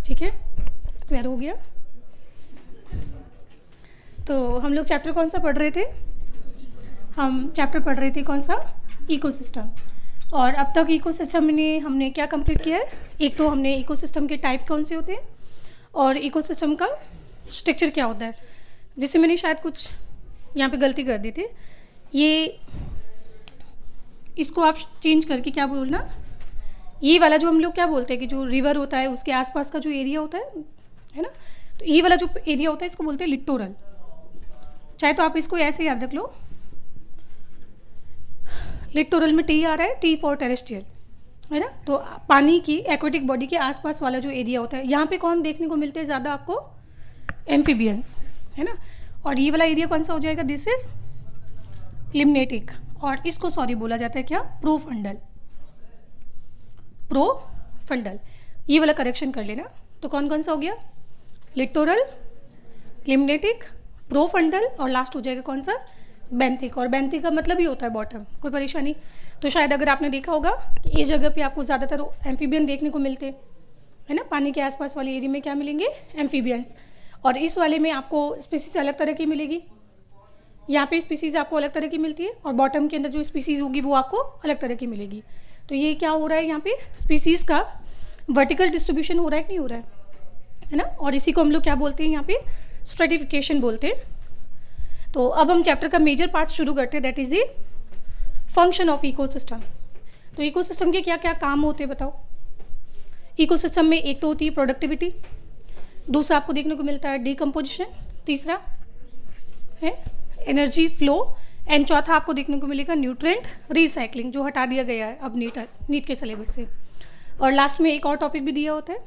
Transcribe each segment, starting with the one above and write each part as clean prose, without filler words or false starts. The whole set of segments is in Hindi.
ठीक है, स्क्वायर हो गया। तो हम लोग चैप्टर कौन सा पढ़ रहे थे? हम चैप्टर पढ़ रहे थे कौन सा? इकोसिस्टम। और अब तक इकोसिस्टम में हमने क्या कंप्लीट किया है? एक तो हमने इकोसिस्टम के टाइप कौन से होते हैं और इकोसिस्टम का स्ट्रक्चर क्या होता है, जिससे मैंने शायद कुछ यहाँ पे गलती कर दी थी। ये इसको आप चेंज करके क्या बोलना, ये वाला जो हम लोग क्या बोलते हैं कि जो रिवर होता है उसके आसपास का जो एरिया होता है ना, तो ये वाला जो एरिया होता है इसको बोलते हैं लिटोरल। चाहे तो आप इसको ऐसे याद रख लो, लिटोरल में टी आ रहा है, टी फॉर टेरेस्ट्रियल, है ना। तो पानी की एक्वेटिक बॉडी के आसपास वाला जो एरिया होता है, यहाँ पे कौन देखने को मिलते हैं ज़्यादा आपको? एम्फीबियंस, है ना। और ये वाला एरिया कौन सा हो जाएगा? दिस इज लिम्नेटिक, और इसको सॉरी बोला जाता है क्या? प्रोफंडल। प्रोफंडल, ये वाला करेक्शन कर लेना। तो कौन कौन सा हो गया? लिटोरल, लिम्नेटिक, प्रोफंडल, और लास्ट हो जाएगा कौन सा? बेंथिक। और बेंथिक का मतलब ही होता है बॉटम। कोई परेशानी? तो शायद अगर आपने देखा होगा कि इस जगह पे आपको ज़्यादातर एम्फीबियन देखने को मिलते हैं, है ना। पानी के आसपास वाले एरिया में क्या मिलेंगे? एम्फीबियंस। और इस वाले में आपको स्पीसीज अलग तरह की मिलेगी। यहाँ पे स्पीसीज आपको अलग तरह की मिलती है, और बॉटम के अंदर जो स्पीसीज होगी वो आपको अलग तरह की मिलेगी। तो ये क्या हो रहा है यहाँ पे? स्पीसीज का वर्टिकल डिस्ट्रीब्यूशन हो रहा है कि नहीं हो रहा है ना। और इसी को हम लोग क्या बोलते हैं यहाँ पे? स्ट्रेटिफिकेशन बोलते हैं। तो अब हम चैप्टर का मेजर पार्ट शुरू करते हैं, that is the function of ecosystem. तो इकोसिस्टम के क्या क्या काम होते हैं बताओ? इकोसिस्टम में एक तो होती है प्रोडक्टिविटी, दूसरा आपको देखने को मिलता है डिकम्पोजिशन, तीसरा है एनर्जी फ्लो, एंड चौथा आपको देखने को मिलेगा न्यूट्रिएंट रिसाइकलिंग, जो हटा दिया गया है अब नीट के सिलेबस से। और लास्ट में एक और टॉपिक भी दिया होता है,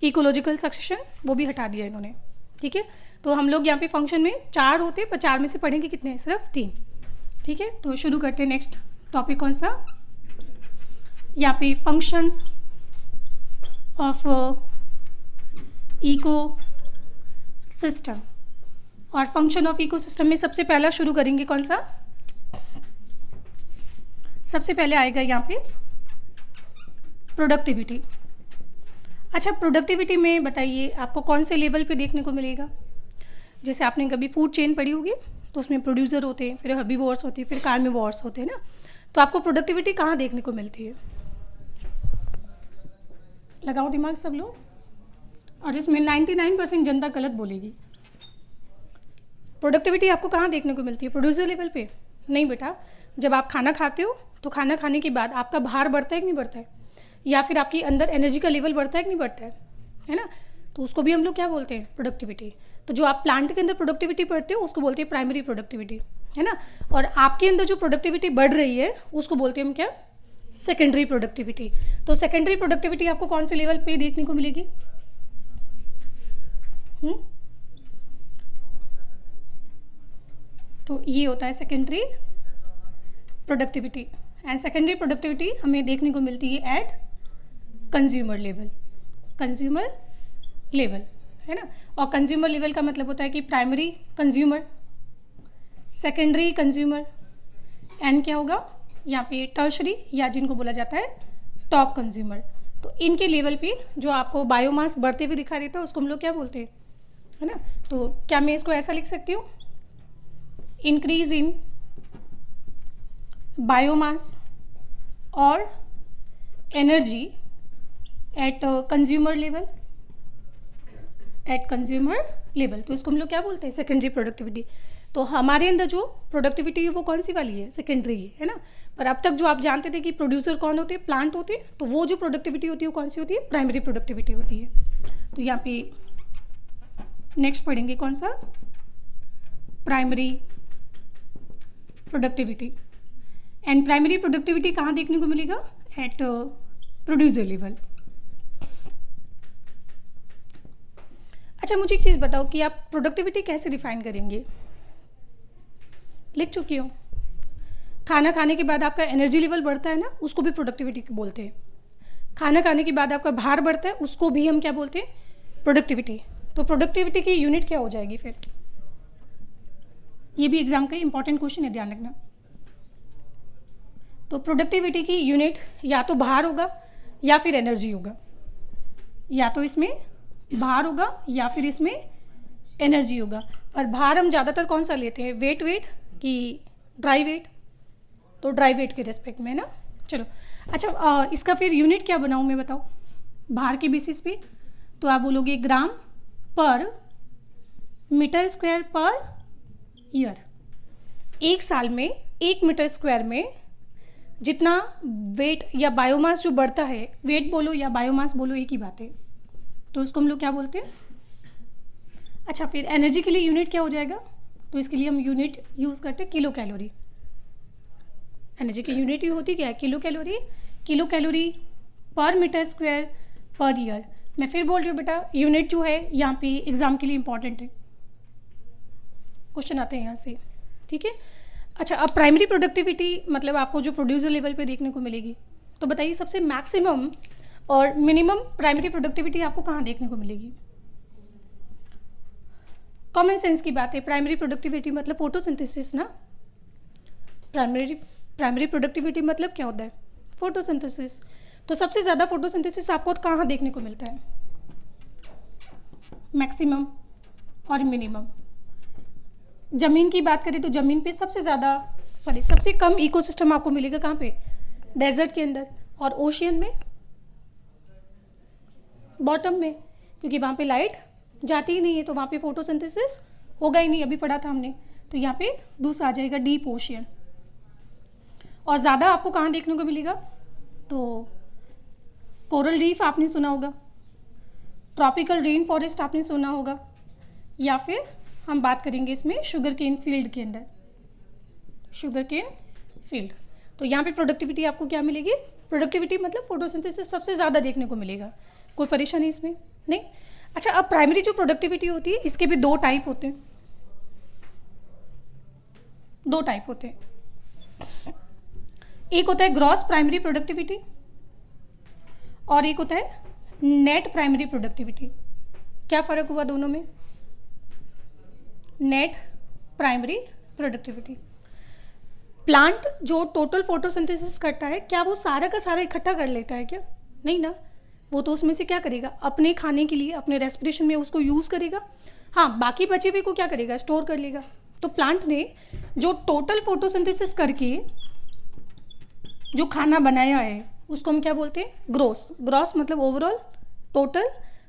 इकोलॉजिकल सक्सेशन, वो भी हटा दिया इन्होंने। ठीक है, तो हम लोग यहाँ पे फंक्शन में 4 होते हैं, पर 4 में से पढ़ेंगे कितने हैं? सिर्फ 3। ठीक है, तो शुरू करते हैं। नेक्स्ट टॉपिक कौन सा? यहाँ पे फंक्शंस ऑफ इको सिस्टम। और फंक्शन ऑफ इको सिस्टम में सबसे पहला शुरू करेंगे कौन सा? सबसे पहले आएगा यहाँ पे प्रोडक्टिविटी। अच्छा, प्रोडक्टिविटी में बताइए आपको कौन से लेवल पे देखने को मिलेगा? जैसे आपने कभी फूड चेन पढ़ी होगी, तो उसमें प्रोड्यूसर होते हैं, फिर हर्बीवोर्स होते हैं, फिर कार्निवोर्स होते हैं ना। तो आपको प्रोडक्टिविटी कहाँ देखने को मिलती है? लगाओ दिमाग सब लोग। और इसमें 99% जनता गलत बोलेगी। प्रोडक्टिविटी आपको कहाँ देखने को मिलती है? प्रोड्यूसर लेवल पे? नहीं बेटा, जब आप खाना खाते हो तो खाना खाने के बाद आपका भार बढ़ता है कि नहीं बढ़ता है, या फिर आपकी अंदर एनर्जी का लेवल बढ़ता है कि नहीं बढ़ता है ना। तो उसको भी हम लोग क्या बोलते हैं? प्रोडक्टिविटी। तो जो आप प्लांट के अंदर प्रोडक्टिविटी पढ़ते हो उसको बोलते हैं प्राइमरी प्रोडक्टिविटी, है ना। और आपके अंदर जो प्रोडक्टिविटी बढ़ रही है उसको बोलते हैं हम क्या? Secondary productivity. तो सेकेंडरी प्रोडक्टिविटी आपको कौन से लेवल पे देखने को मिलेगी? तो ये होता है secondary productivity. And secondary productivity हमें देखने को मिलती है at consumer level. Consumer level, है ना। और कंज्यूमर लेवल का मतलब होता है कि primary consumer, secondary consumer, and क्या होगा यहाँ पे? टर्शरी, या जिनको बोला जाता है टॉप कंज्यूमर। तो इनके लेवल पे जो आपको बायोमास बढ़ते हुए दिखाई देता है उसको हम लोग क्या बोलते हैं, है ना। तो क्या मैं इसको ऐसा लिख सकती हूँ? इंक्रीज इन बायोमास और energy at consumer level, at consumer level. तो इसको हम लोग क्या बोलते हैं? Secondary productivity. तो हमारे अंदर जो प्रोडक्टिविटी है वो कौन सी वाली है? सेकेंडरी है ना। पर अब तक जो आप जानते थे कि प्रोड्यूसर कौन होते हैं? प्लांट होते हैं। तो वो जो प्रोडक्टिविटी होती है वो कौन सी होती है? प्राइमरी प्रोडक्टिविटी होती है। तो यहाँ पे नेक्स्ट पढ़ेंगे कौन सा? Primary productivity. And primary productivity कहाँ देखने को मिलेगा? At producer level. अच्छा, मुझे एक चीज़ बताओ कि आप प्रोडक्टिविटी कैसे डिफाइन करेंगे? लिख चुकी हो। खाना खाने के बाद आपका एनर्जी लेवल बढ़ता है ना, उसको भी प्रोडक्टिविटी बोलते हैं। खाना खाने के बाद आपका भार बढ़ता है, उसको भी हम क्या बोलते हैं? प्रोडक्टिविटी। तो प्रोडक्टिविटी की यूनिट क्या हो जाएगी फिर? ये भी एग्जाम का इंपॉर्टेंट क्वेश्चन है, ध्यान रखना। तो प्रोडक्टिविटी की यूनिट या तो भार होगा या फिर एनर्जी होगा। या तो इसमें भार होगा या फिर इसमें एनर्जी होगा। और भार हम ज़्यादातर कौन सा लेते हैं, वेट कि ड्राई वेट? तो ड्राई वेट के रेस्पेक्ट में ना। चलो अच्छा, इसका फिर यूनिट क्या बनाऊँ मैं, बताओ, भार के बेसिस पे? तो आप बोलोगे ग्राम पर मीटर स्क्वायर पर ईयर। एक साल में 1 मीटर स्क्वायर में जितना वेट या बायोमास जो बढ़ता है, वेट बोलो या बायोमास बोलो एक ही बात है, तो उसको हम लोग क्या बोलते हैं? अच्छा, फिर एनर्जी के लिए यूनिट क्या हो जाएगा? तो इसके लिए हम यूनिट यूज़ करते हैं किलो कैलोरी। एनर्जी की यूनिट ही होती क्या है? Kilo calorie. किलो कैलोरी पर मीटर स्क्वायर पर ईयर। मैं फिर बोल रही हूँ बेटा, यूनिट जो है यहाँ पे एग्जाम के लिए इंपॉर्टेंट है, क्वेश्चन आते हैं यहाँ से, ठीक है। अच्छा, अब प्राइमरी प्रोडक्टिविटी मतलब आपको जो प्रोड्यूसर लेवल पे देखने को मिलेगी, तो बताइए सबसे मैक्सिमम और मिनिमम प्राइमरी प्रोडक्टिविटी आपको कहाँ देखने को मिलेगी? कॉमन सेंस की बात है, प्राइमरी प्रोडक्टिविटी मतलब फोटोसिंथेसिस ना। प्राइमरी प्रोडक्टिविटी मतलब क्या होता है? फोटोसिंथेसिस। तो सबसे ज़्यादा फोटोसिंथेसिस आपको कहाँ देखने को मिलता है? मैक्सिमम और मिनिमम। ज़मीन की बात करें तो ज़मीन पे सबसे कम इकोसिस्टम आपको मिलेगा कहाँ पे? डेजर्ट के अंदर। और ओशियन में बॉटम में, क्योंकि वहाँ पे लाइट जाती ही नहीं है, तो वहाँ पे फोटोसिंथेसिस होगा ही नहीं, अभी पढ़ा था हमने। तो यहाँ पे दूसरा आ जाएगा डीप ओशियन। और ज़्यादा आपको कहाँ देखने को मिलेगा? तो कोरल रीफ आपने सुना होगा, ट्रॉपिकल रेन फॉरेस्ट आपने सुना होगा, या फिर हम बात करेंगे इसमें शुगर केन फील्ड के अंदर, शुगर केन फील्ड। तो यहाँ पे प्रोडक्टिविटी आपको क्या मिलेगी? प्रोडक्टिविटी मतलब फोटोसिंथेसिस सबसे ज़्यादा देखने को मिलेगा। कोई परेशानी इसमें नहीं? अच्छा, अब प्राइमरी जो प्रोडक्टिविटी होती है इसके भी दो टाइप होते हैं। एक होता है ग्रॉस प्राइमरी प्रोडक्टिविटी और एक होता है नेट प्राइमरी प्रोडक्टिविटी। क्या फ़र्क हुआ दोनों में? नेट प्राइमरी प्रोडक्टिविटी, प्लांट जो टोटल फोटोसिंथेसिस करता है, क्या वो सारा का सारा इकट्ठा कर लेता है क्या? नहीं ना, वो तो उसमें से क्या करेगा? अपने खाने के लिए, अपने रेस्पिरेशन में उसको यूज़ करेगा। हाँ, बाकी बचे हुए को क्या करेगा? स्टोर कर लेगा। तो प्लांट ने जो टोटल फोटोसिंथेसिस करके जो खाना बनाया है उसको हम क्या बोलते हैं? ग्रॉस। ग्रॉस मतलब ओवरऑल, टोटल,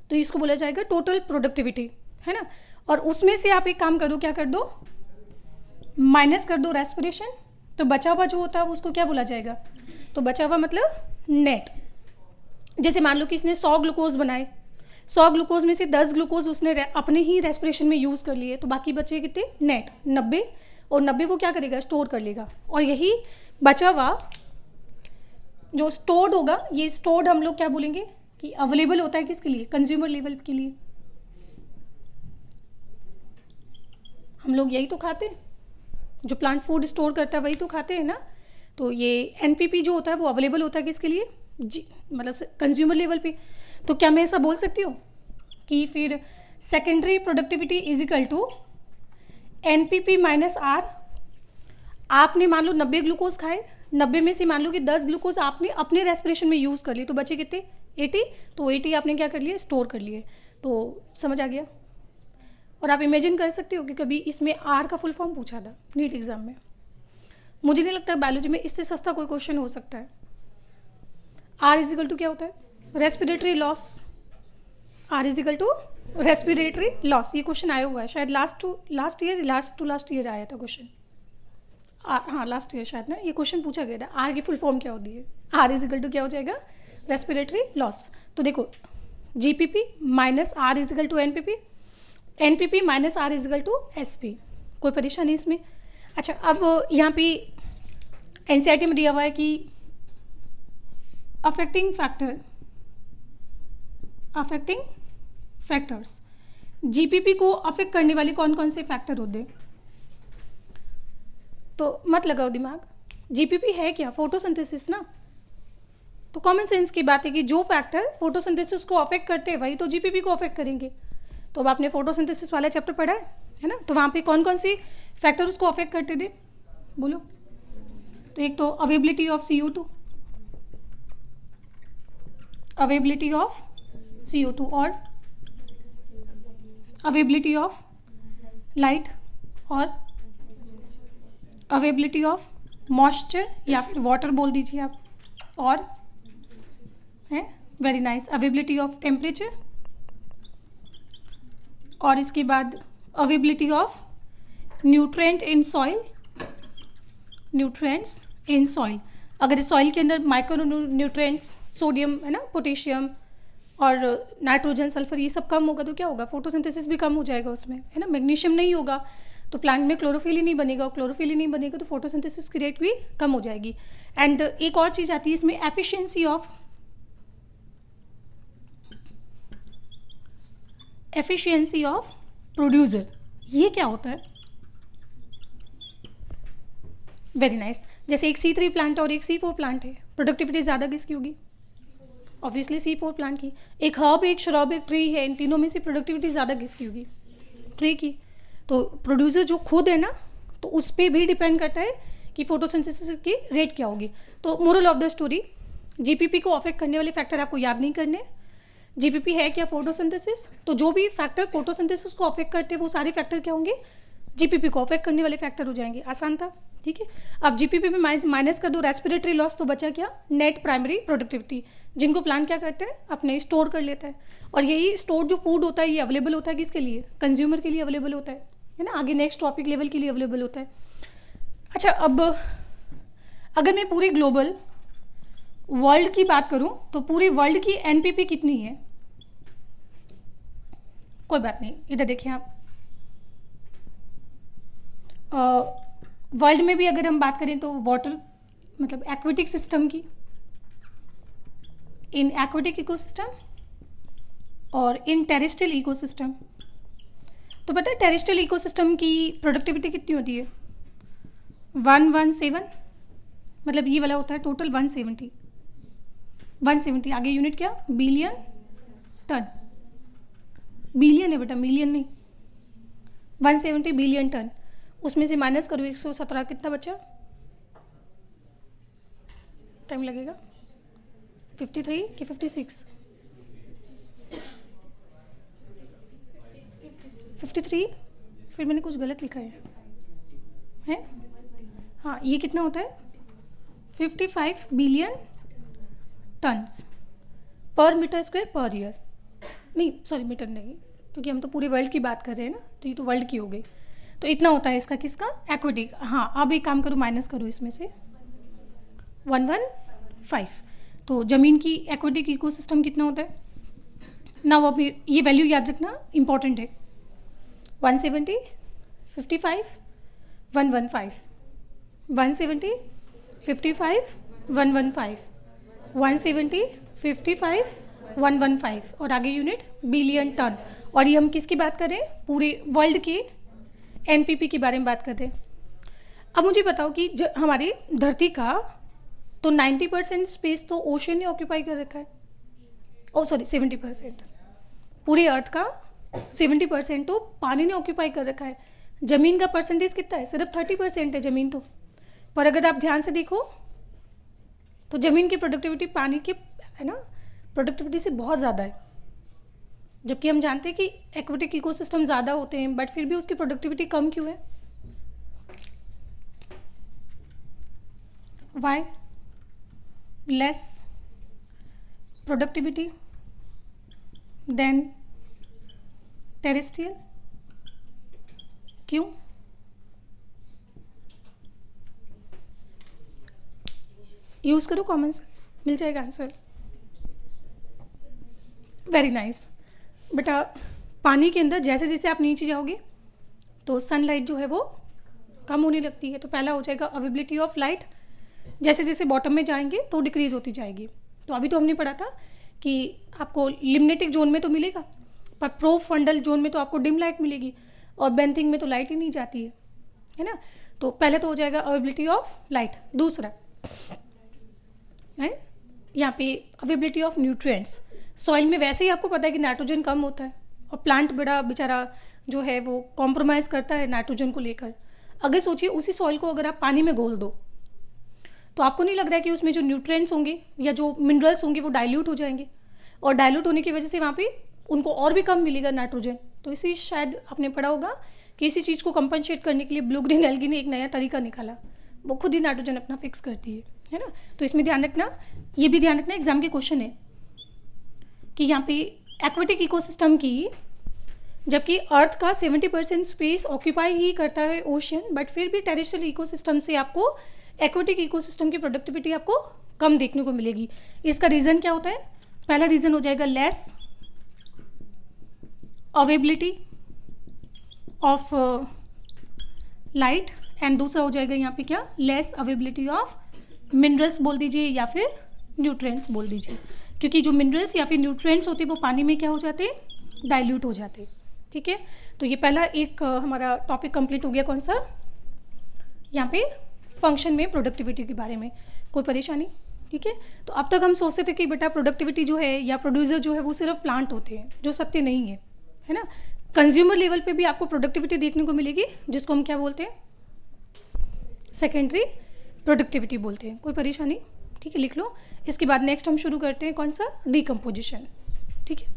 तो इसको बोला जाएगा टोटल प्रोडक्टिविटी, है ना। और उसमें से आप एक काम करो, क्या कर दो? माइनस कर दो रेस्पिरेशन, तो बचा हुआ जो होता है उसको क्या बोला जाएगा? तो बचा हुआ मतलब नेट। जैसे मान लो कि इसने 100 ग्लूकोज बनाए, 100 ग्लूकोज में से 10 ग्लूकोज उसने अपने ही रेस्पिरेशन में यूज़ कर लिए, तो बाकी बचे कितने? नेट 90। और 90 वो क्या करेगा? स्टोर कर लेगा। और यही बचा हुआ जो स्टोर्ड होगा, ये स्टोर्ड हम लोग क्या बोलेंगे कि अवेलेबल होता है किसके लिए? कंज्यूमर लेवल के लिए। हम लोग यही तो खाते हैं, जो प्लांट फूड स्टोर करता है वही तो खाते हैं ना। तो ये एनपीपी जो होता है वो अवेलेबल होता है किसके लिए? जी, मतलब कंज्यूमर लेवल पे। तो क्या मैं ऐसा बोल सकती हूँ कि फिर secondary productivity is equal to NPP minus R. आपने मान लो 90 ग्लूकोज खाए, 90 में से मान लो कि 10 ग्लूकोज आपने अपने रेस्पिरेशन में यूज़ कर लिए, तो बचे कितने? 80। तो 80 आपने क्या कर लिए? स्टोर कर लिए। तो समझ आ गया। और आप इमेजिन कर सकते हो कि कभी इसमें आर का फुल फॉर्म पूछा था नीट एग्जाम में। मुझे नहीं लगता बायोलॉजी में इससे सस्ता कोई क्वेश्चन हो सकता है। आर इज इक्वल टू क्या होता है? Respiratory loss. R is equal to respiratory loss. ये क्वेश्चन आया हुआ है शायद लास्ट टू लास्ट ईयर आया था क्वेश्चन। हाँ, लास्ट ईयर शायद ना, ये क्वेश्चन पूछा गया था। आर की फुल फॉर्म क्या होती है? आर इज इक्वल टू क्या हो जाएगा? Respiratory loss. तो देखो, GPP minus R is equal to NPP, NPP minus R is equal to SP. कोई परेशानी इसमें? अच्छा, अब यहाँ पे एनसीईआरटी में दिया हुआ है कि अफेक्टिंग फैक्टर्स, जीपीपी को अफेक्ट करने वाले कौन कौन से फैक्टर होते हैं? तो मत लगाओ दिमाग, जीपीपी है क्या? फोटोसिंथेसिस ना। तो कॉमन सेंस की बात है कि जो फैक्टर फोटोसिंथेसिस को अफेक्ट करते हैं वही तो जीपीपी को अफेक्ट करेंगे। तो अब आपने फोटोसिंथेसिस वाला चैप्टर पढ़ा है ना, तो वहाँ पे कौन कौन सी फैक्टर उसको अफेक्ट करते थे? बोलो। तो एक तो availability of CO2, availability of CO2 और अवेबिलिटी ऑफ लाइट और अवेबिलिटी ऑफ मॉइस्चर या फिर वाटर बोल दीजिए आप, और है very nice availability of temperature, और इसके बाद availability of nutrient in soil, nutrients in soil. अगर सॉइल के अंदर माइक्रो न्यूट्रिएंट्स सोडियम है ना, पोटेशियम और नाइट्रोजन सल्फर ये सब कम होगा तो क्या होगा, फोटोसिंथेसिस भी कम हो जाएगा उसमें है ना। मैग्नीशियम नहीं होगा तो प्लांट में क्लोरोफिल ही नहीं बनेगा, और क्लोरोफिल ही नहीं बनेगा तो फोटोसिंथेसिस की रेट भी कम हो जाएगी। एंड एक और चीज़ आती है इसमें, एफिशिएंसी ऑफ प्रोड्यूसर। ये क्या होता है? Very nice. जैसे एक C3 प्लांट और एक C4 प्लांट है, प्रोडक्टिविटी ज़्यादा किसकी होगी? ऑब्वियसली C4 प्लांट की। एक हर्ब, एक श्रब, एक ट्री है, इन तीनों में से प्रोडक्टिविटी ज़्यादा किसकी होगी? ट्री की। तो प्रोड्यूसर जो खुद है ना, तो उस पर भी डिपेंड करता है कि फोटोसिंथेसिस की रेट क्या होगी। तो moral of the story, GPP को अफेक्ट करने वाले फैक्टर आपको याद नहीं करने। जीपीपी है क्या? फोटोसिंथेसिस। तो जो भी फैक्टर फोटोसिंथेसिस को अफेक्ट करते हैं वो सारे फैक्टर क्या होंगे? जीपीपी को अफेक्ट करने वाले फैक्टर हो जाएंगे। आसान था, ठीक है। अब जीपीपी में माइनस कर दो रेस्पिरेटरी लॉस, तो बचा क्या? नेट प्राइमरी प्रोडक्टिविटी, जिनको प्लांट क्या करते हैं? अपने स्टोर कर लेता है। और यही स्टोर जो फूड होता है ये अवेलेबल होता है किसके लिए? कंज्यूमर के लिए अवेलेबल होता है ना। आगे नेक्स्ट टॉपिक लेवल के लिए अवेलेबल होता है। अच्छा, अब अगर मैं पूरी ग्लोबल वर्ल्ड की बात करूं तो पूरी वर्ल्ड की एनपीपी कितनी है? कोई बात नहीं, इधर देखिए आप। वर्ल्ड में भी अगर हम बात करें तो वाटर मतलब एक्वेटिक सिस्टम की, इन एक्वेटिक इकोसिस्टम और इन टेरेस्ट्रियल इकोसिस्टम। तो पता है टेरेस्ट्रियल इकोसिस्टम की प्रोडक्टिविटी कितनी होती है? 117, मतलब ये वाला होता है टोटल 170। आगे यूनिट क्या? Billion ton. बिलियन है बेटा, मिलियन नहीं। 170 बिलियन टन, उसमें से माइनस करो 117, कितना बचा? टाइम लगेगा। 53 कि 56? 53। फिर मैंने कुछ गलत लिखा है? हाँ, ये कितना होता है? 55 बिलियन टन्स पर मीटर स्क्वायर पर ईयर। नहीं सॉरी, मीटर नहीं, क्योंकि हम तो पूरे वर्ल्ड की बात कर रहे हैं ना, तो ये तो वर्ल्ड की हो गई। तो इतना होता है इसका, किसका? एक्वेटिक। हाँ, अब एक काम करो, माइनस करो इसमें से 115। तो ज़मीन की एक्वेटिक इकोसिस्टम कितना होता है ना? वो अभी ये वैल्यू याद रखना इंपॉर्टेंट है। 170, 55, 115, 170, 55, 115, 170, 55, 115 और आगे यूनिट बिलियन टन। और ये हम किसकी बात कर रहे हैं? पूरे वर्ल्ड के एनपीपी के बारे में बात करते हैं। अब मुझे बताओ कि हमारी धरती का तो 90% स्पेस तो ओशन ने ऑक्यूपाई कर रखा है। ओ सॉरी 70%। पूरे अर्थ का 70% तो पानी ने ऑक्यूपाई कर रखा है। ज़मीन का परसेंटेज कितना है? सिर्फ 30% है ज़मीन तो। पर अगर आप ध्यान से देखो तो ज़मीन की प्रोडक्टिविटी पानी की है ना प्रोडक्टिविटी से बहुत ज़्यादा है। जबकि हम जानते हैं कि एक्वेटिक इकोसिस्टम ज़्यादा होते हैं, बट फिर भी उसकी प्रोडक्टिविटी कम क्यों है? Why less productivity than terrestrial? क्यों? यूज़ करो कॉमन सेंस, मिल जाएगा आंसर। वेरी नाइस बेटा। पानी के अंदर जैसे जैसे आप नीचे जाओगे तो सनलाइट जो है वो कम होने लगती है। तो पहला हो जाएगा अवेबिलिटी ऑफ लाइट। जैसे जैसे बॉटम में जाएंगे तो डिक्रीज होती जाएगी। तो अभी तो हमने पढ़ा था कि आपको लिम्नेटिक जोन में तो मिलेगा, पर प्रोफंडल जोन में तो आपको डिम लाइट मिलेगी, और बेंथिंग में तो लाइट ही नहीं जाती है ना। तो पहले तो हो जाएगा अवेबिलिटी ऑफ लाइट। दूसरा है यहाँ पे अवेबिलिटी ऑफ न्यूट्रिएंट्स। सॉइल में वैसे ही आपको पता है कि नाइट्रोजन कम होता है, और प्लांट बड़ा बेचारा जो है वो कॉम्प्रोमाइज़ करता है नाइट्रोजन को लेकर। अगर सोचिए उसी सॉइल को अगर आप पानी में घोल दो तो आपको नहीं लग रहा है कि उसमें जो न्यूट्रिएंट्स होंगे या जो मिनरल्स होंगे वो डाइल्यूट हो जाएंगे? और डाइल्यूट होने की वजह से वहाँ पे उनको और भी कम मिलेगा नाइट्रोजन। तो इसी शायद आपने पढ़ा होगा कि इसी चीज़ को कंपनसेट करने के लिए ब्लू ग्रीन एल्गी ने एक नया तरीका निकाला, वो खुद ही नाइट्रोजन अपना फिक्स करती है ना। तो इसमें ध्यान रखना, ये भी ध्यान रखना, एग्जाम के क्वेश्चन है कि यहाँ पे एक्वेटिक इकोसिस्टम की, जबकि अर्थ का 70% स्पेस ऑक्यूपाई ही करता है ओशन, बट फिर भी टेरेस्ट्रियल इकोसिस्टम से आपको एक्वेटिक इकोसिस्टम की प्रोडक्टिविटी आपको कम देखने को मिलेगी। इसका रीज़न क्या होता है? पहला रीज़न हो जाएगा less availability of light, and दूसरा हो जाएगा यहाँ पे क्या, लेस अवेबिलिटी ऑफ मिनरल्स बोल दीजिए या फिर न्यूट्रिएंट्स बोल दीजिए, क्योंकि जो मिनरल्स या फिर न्यूट्रिएंट्स होते हैं वो पानी में क्या हो जाते हैं, डाइल्यूट हो जाते हैं। ठीक है, तो ये पहला एक हमारा टॉपिक कंप्लीट हो गया। कौन सा? यहाँ पे फंक्शन में प्रोडक्टिविटी के बारे में। कोई परेशानी? ठीक है, तो अब तक हम सोचते थे कि बेटा प्रोडक्टिविटी जो है या प्रोड्यूसर जो है वो सिर्फ प्लांट होते हैं, जो सत्य नहीं है ना। कंज्यूमर लेवल पे भी आपको प्रोडक्टिविटी देखने को मिलेगी, जिसको हम क्या बोलते हैं, सेकेंडरी प्रोडक्टिविटी बोलते हैं। कोई परेशानी? ठीक है, लिख लो। इसके बाद नेक्स्ट हम शुरू करते हैं कौन सा, डीकम्पोजिशन। ठीक है।